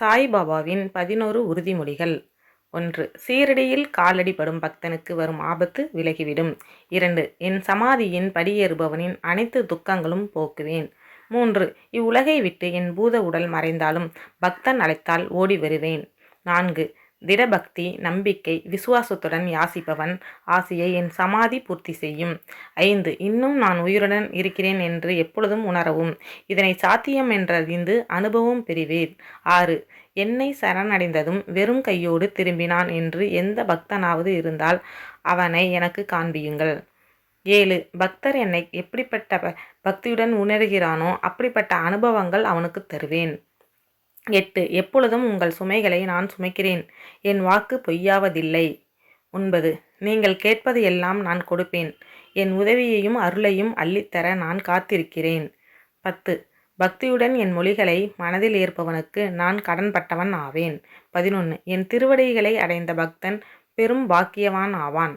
சாய்பாபாவின் 11 உறுதிமொழிகள். 1. சீரடியில் காலடி படும் பக்தனுக்கு வரும் ஆபத்து விலகிவிடும். 2. என் சமாதியின் படியேறுபவனின் அனைத்து துக்கங்களும் போக்குவேன். 3. இவ்வுலகை விட்டு என் பூத உடல் மறைந்தாலும் பக்தன் அழைத்தால் ஓடி வருவேன். 4. திடபக்தி, நம்பிக்கை, விசுவாசத்துடன் யாசிப்பவன் ஆசையை என் சமாதி பூர்த்தி செய்யும். 5. இன்னும் நான் உயிருடன் இருக்கிறேன் என்று எப்பொழுதும் உணரவும். இதனை சாத்தியம் என்றறிந்து அனுபவம் பெறுவேன். 6. என்னை சரணடைந்ததும் வெறும் கையோடு திரும்பினான் என்று எந்த பக்தனாவது இருந்தால் அவனை எனக்கு காண்பியுங்கள். 7. பக்தர் என்னை எப்படிப்பட்ட பக்தியுடன் உணர்கிறானோ அப்படிப்பட்ட அனுபவங்கள் அவனுக்கு தருவேன். 8. எப்பொழுதும் உங்கள் சுமைகளை நான் சுமைக்கிறேன். என் வாக்கு பொய்யாவதில்லை. 9. நீங்கள் கேட்பது எல்லாம் நான் கொடுப்பேன். என் உதவியையும் அருளையும் அள்ளித்தர நான் காத்திருக்கிறேன். 10. பக்தியுடன் என் மொழிகளை மனதில் ஏற்பவனுக்கு நான் கடன்பட்டவன் ஆவேன். 11. என் திருவடிகளை அடைந்த பக்தன் பெரும் பாக்கியவான் ஆவான்.